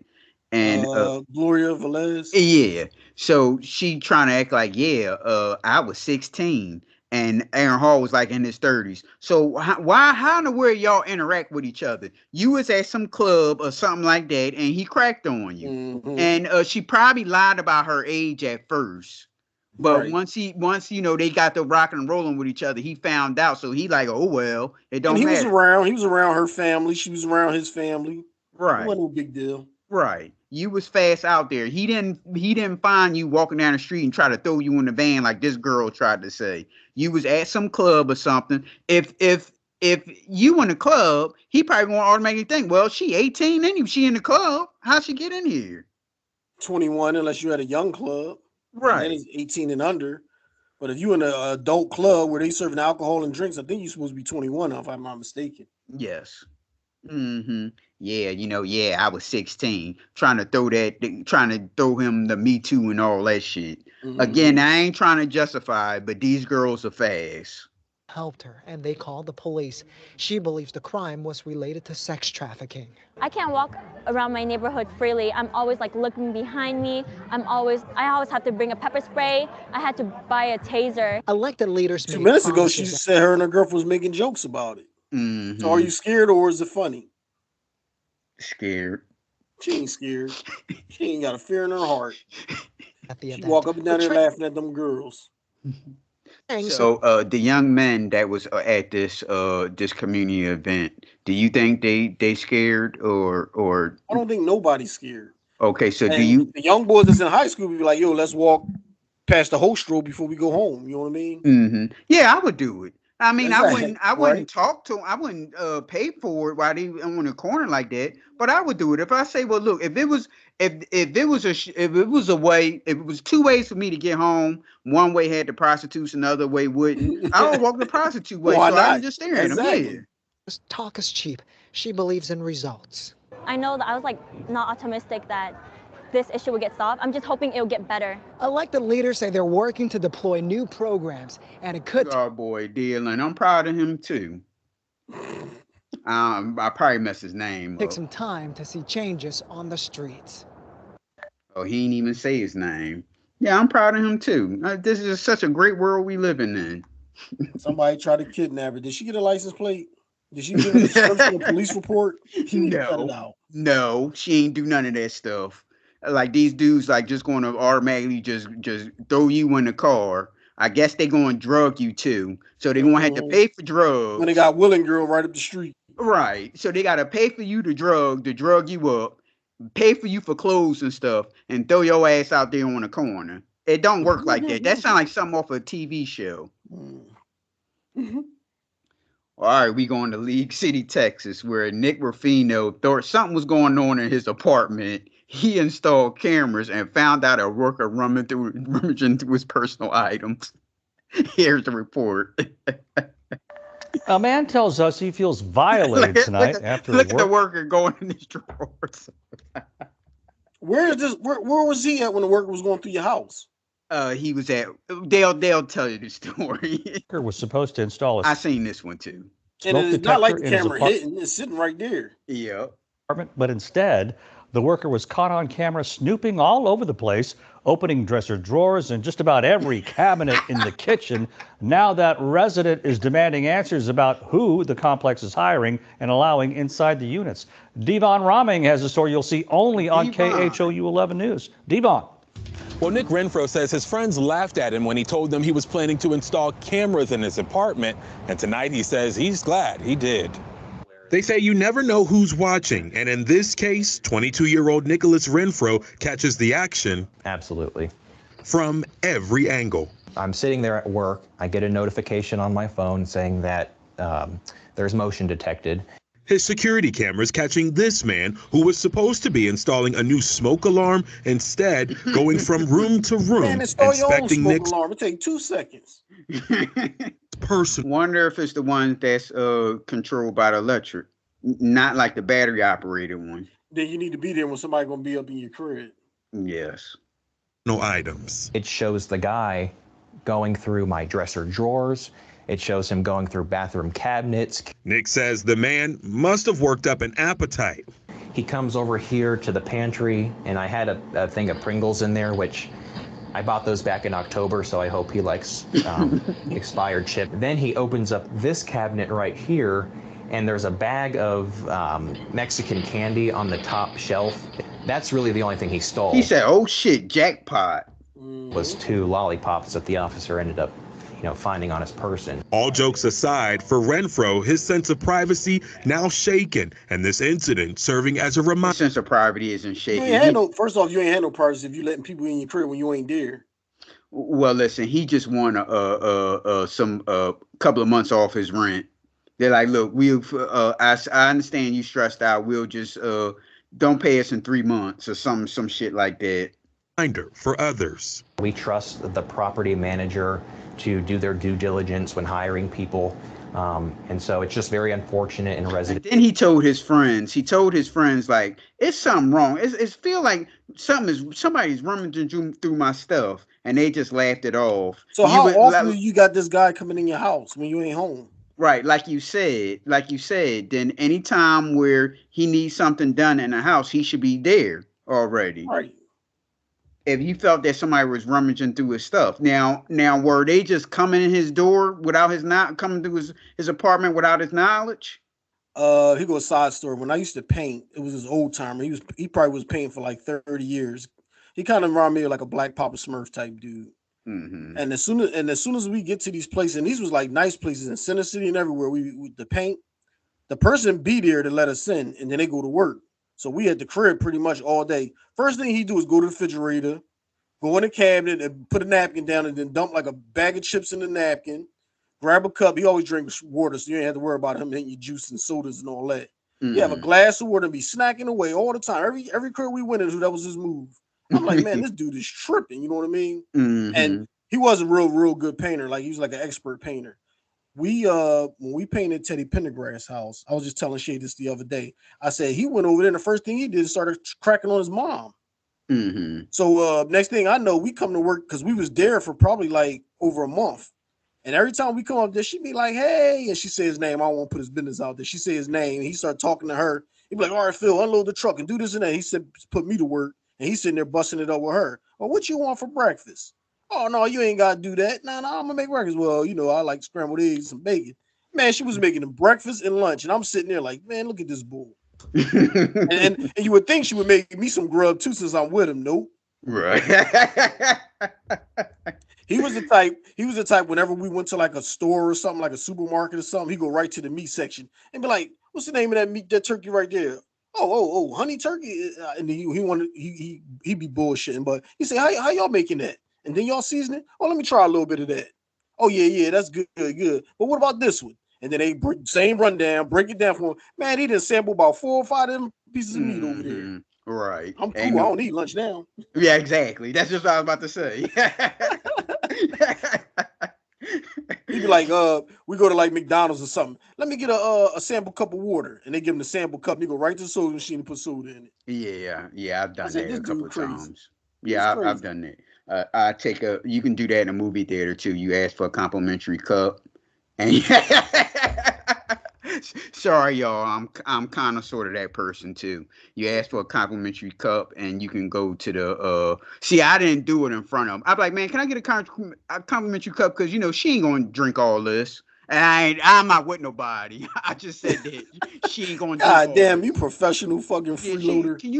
And Gloria Velez. Yeah. So she trying to act like, I was 16. And Aaron Hall was like in his 30s. So how in the world y'all interact with each other? You was at some club or something like that, and he cracked on you. Mm-hmm. And she probably lied about her age at first. But once you know they got the rocking and rolling with each other, he found out. So he like, oh well, it don't matter. He was around her family. She was around his family. Right. It wasn't no big deal. Right. You was fast out there. He didn't find you walking down the street and try to throw you in the van like this girl tried to say. You was at some club or something. If you in the club, he probably gonna automatically think, well, she 18 anyway. She in the club. How'd she get in here? 21, unless you're at a young club. Right. And it's 18 and under. But if you in an adult club where they serving alcohol and drinks, I think you're supposed to be 21, if I'm not mistaken. Yes. Mm-hmm. Yeah, I was 16, trying to throw him the Me Too and all that shit. Mm-hmm. Again, I ain't trying to justify it, but these girls are fast. Helped her, and they called the police. She believes the crime was related to sex trafficking. I can't walk around my neighborhood freely. I'm always like looking behind me. I always have to bring a pepper spray. I had to buy a taser. Elected leaders. 2 minutes ago, she said her and her girlfriend was making jokes about it. Mm-hmm. So are you scared or is it funny? Scared. She ain't scared. She ain't got a fear in her heart. She walk up and down there laughing at them girls. So the young men that was at this community event, do you think they scared or? I don't think nobody's scared. Okay, so And do you? the young boys that's in high school be like, yo, let's walk past the hostro before we go home. You know what I mean? Mm-hmm. Yeah, I would do it. I mean, Exactly, I wouldn't right? talk to him. I wouldn't pay for it while they on the corner like that. But I would do it if I say, well, look, if it was two ways for me to get home, one way had the prostitution, the other way wouldn't. I would walk the prostitute way. Why so not? I'm just staring at him. Exactly. Yeah. Talk is cheap. She believes in results. I know that I was like not optimistic that this issue would get solved. I'm just hoping it'll get better. Elected leaders say they're working to deploy new programs, and it could. Oh boy, Dylan, I'm proud of him too. I probably messed his name Take up. some time to see changes on the streets. Oh, he didn't even say his name. Yeah, I'm proud of him too. This is such a great world we living in. Somebody tried to kidnap her. Did she get a license plate? Did she give a description of police report? Cut it out. No, she ain't do none of that stuff. Like these dudes, like just going to automatically just throw you in the car. I guess they going to drug you too, so they gonna have to pay for drugs. When they got Willing Girl right up the street. Right, so they gotta pay for you to drug you up, pay for you for clothes and stuff, and throw your ass out there on the corner. It don't work like that. That sounds like something off a TV show. All right, we going to League City, Texas, where Nick Ruffino thought something was going on in his apartment. He installed cameras and found out a worker rummaging through his personal items. Here's the report. A man tells us he feels violated tonight after look at the work. worker going in his drawers. Where was he at when the worker was going through your house? He was at. They'll tell you the story. Worker was supposed to install a I seen this one too. And smoke it's not like the detector in his camera apartment. hitting; it's sitting right there. Yeah. But instead, the worker was caught on camera snooping all over the place, opening dresser drawers and just about every cabinet in the kitchen. Now that resident is demanding answers about who the complex is hiring and allowing inside the units. Devon Romming has a story you'll see only on KHOU 11 News. Devon. Well, Nick Renfro says his friends laughed at him when he told them he was planning to install cameras in his apartment. And tonight he says he's glad he did. They say you never know who's watching, and in this case, 22-year-old Nicholas Renfro catches the action. Absolutely. From every angle. I'm sitting there at work. I get a notification on my phone saying that there's motion detected. His security cameras catching this man who was supposed to be installing a new smoke alarm, instead going from room to room, Man, install your own inspecting smoke Nick's alarm. It take 2 seconds. person. Wonder if it's the one that's controlled by the electric, not like the battery operated one. Then you need to be there when somebody gonna be up in your crib. Yes. No items. It shows the guy going through my dresser drawers. It shows him going through bathroom cabinets. Nick says the man must have worked up an appetite. He comes over here to the pantry, and I had a thing of Pringles in there, which I bought those back in October, so I hope he likes expired chip. Then he opens up this cabinet right here, and there's a bag of Mexican candy on the top shelf. That's really the only thing he stole. He said, "Oh shit, jackpot." Was 2 lollipops that the officer ended up, finding on his person. All jokes aside, for Renfro, his sense of privacy now shaken, and this incident serving as a reminder. Sense of privacy isn't shaken. First off, you ain't had no privacy if you letting people in your crib when you ain't there. Well, listen, he just won some couple of months off his rent. They're like, look, I understand you stressed out. We'll just don't pay us in 3 months or some shit like that. Reminder for others. We trust the property manager to do their due diligence when hiring people. And so it's just very unfortunate in residents. Then he told his friends, like, it's something wrong. It's feel like somebody's rummaging through my stuff, and they just laughed it off. So how often you got this guy coming in your house when you ain't home? Right, like you said, then anytime where he needs something done in the house, he should be there already. Right. If you felt that somebody was rummaging through his stuff. Now were they just coming in his door without coming through his apartment without his knowledge? He goes side story. When I used to paint, it was his old timer. He probably was painting for like 30 years. He kind of reminded me of like a Black Papa Smurf type dude. Mm-hmm. And as soon as we get to these places, and these was like nice places in Center City and everywhere, we the paint, the person be there to let us in, and then they go to work. So we at the crib pretty much all day. First thing he do is go to the refrigerator, go in the cabinet and put a napkin down, and then dump like a bag of chips in the napkin. Grab a cup. He always drinks water, so you ain't have to worry about him hitting your juice and sodas and all that. Mm-hmm. You have a glass of water and be snacking away all the time. Every crib we went into, that was his move. I'm like, man, this dude is tripping. You know what I mean? Mm-hmm. And he was a real good painter. Like he was like an expert painter. We when we painted Teddy Pendergrass' house, I was just telling Shay this the other day. I said he went over there and the first thing he did is started cracking on his mom. Mm-hmm. So next thing I know, we come to work because we was there for probably like over a month. And every time we come up there, she'd be like, hey, and she say his name. I won't put his business out there. She say his name. And he started talking to her. He'd be like, all right, Phil, unload the truck and do this and that. He said, put me to work. And he's sitting there busting it up with her. Well, what you want for breakfast? Oh, no, you ain't got to do that. No, I'm going to make breakfast. Well, you know, I like scrambled eggs and bacon. Man, she was making them breakfast and lunch. And I'm sitting there like, man, look at this bull. and you would think she would make me some grub too since I'm with him. Nope. Right. He was the type whenever we went to like a store or something, like a supermarket or something, he'd go right to the meat section and be like, what's the name of that meat, that turkey right there? Oh, honey turkey. And he'd be bullshitting, but he said, how y'all making that? And then y'all season it? Oh, let me try a little bit of that. Oh, yeah, that's good. But what about this one? And then they same rundown, break it down for him. Man, he didn't sample about 4 or 5 of them pieces of meat over there. Right. I'm cool. I don't eat lunch now. Yeah, exactly. That's just what I was about to say. He'd be like, we go to like McDonald's or something. Let me get a sample cup of water. And they give him the sample cup. And he go right to the soda machine and put soda in it. Yeah, I've done that a couple of times. Crazy. Yeah, I've done that. You can do that in a movie theater too. You ask for a complimentary cup. And sorry, y'all, I'm kind of sort of that person too. You ask for a complimentary cup, and you can go to the see. I didn't do it in front of them. I'm like, man, can I get a complimentary cup? Because you know she ain't gonna drink all this, and I'm not with nobody. I just said that she ain't gonna. God damn, you professional fucking freeloader. Can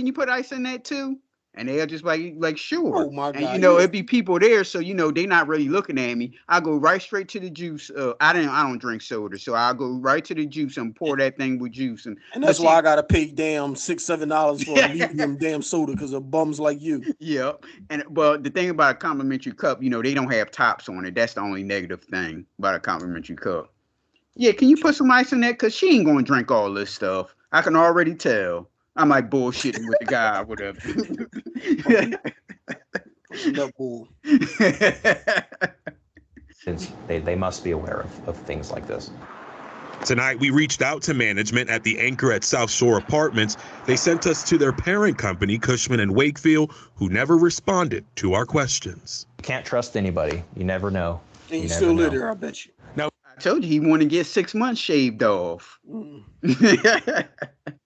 you put ice in that too? And they're just like sure. Oh my God! And you know it'd be people there, so you know they not really looking at me. I go right straight to the juice. I don't drink soda, so I go right to the juice and pour that thing with juice. And that's why I gotta pay damn $6-7 for a medium damn soda because of bums like you. Yeah, and well, the thing about a complimentary cup, you know they don't have tops on it. That's the only negative thing about a complimentary cup. Yeah, can you put some ice in that? Because she ain't gonna drink all this stuff. I can already tell. I'm like bullshitting with the guy, whatever. Since they must be aware of things like this. Tonight, we reached out to management at the Anchor at South Shore Apartments. They sent us to their parent company, Cushman & Wakefield, who never responded to our questions. You can't trust anybody. You never know. And you still live there, I bet you. No, I told you he want to get 6 months shaved off.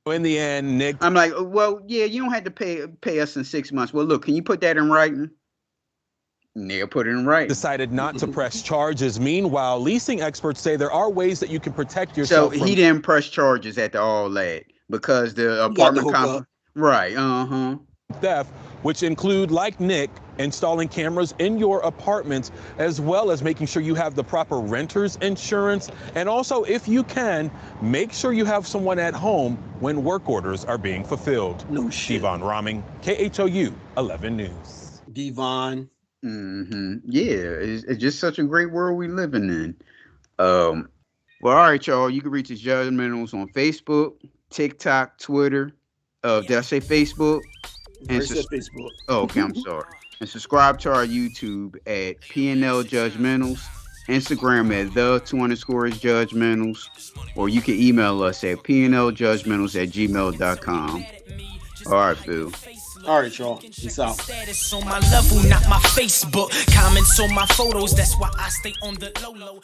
In the end, Nick, I'm like, well, yeah, you don't have to pay us in 6 months. Well, look, can you put that in writing? Neil put it in writing. Decided not to press charges. Meanwhile, leasing experts say there are ways that you can protect yourself. So he didn't press charges at the all that because the apartment complex, right? Theft, which include, like Nick, installing cameras in your apartments, as well as making sure you have the proper renter's insurance. And also, if you can, make sure you have someone at home when work orders are being fulfilled. No shit. Devon Romming, KHOU 11 News. Devon. Yeah, it's just such a great world we living in. Well, all right, y'all. You can reach the Judgmentals on Facebook, TikTok, Twitter. Did I say Facebook? And Facebook. Oh, okay, I'm sorry. And subscribe to our YouTube at pnljudgementals, Instagram at _judgementals, or you can email us at pnljudgementals@gmail.com. All right, Phil. All right, y'all. Peace out. Status on my level, not my Facebook. Comments on my photos. That's why I stay on the low.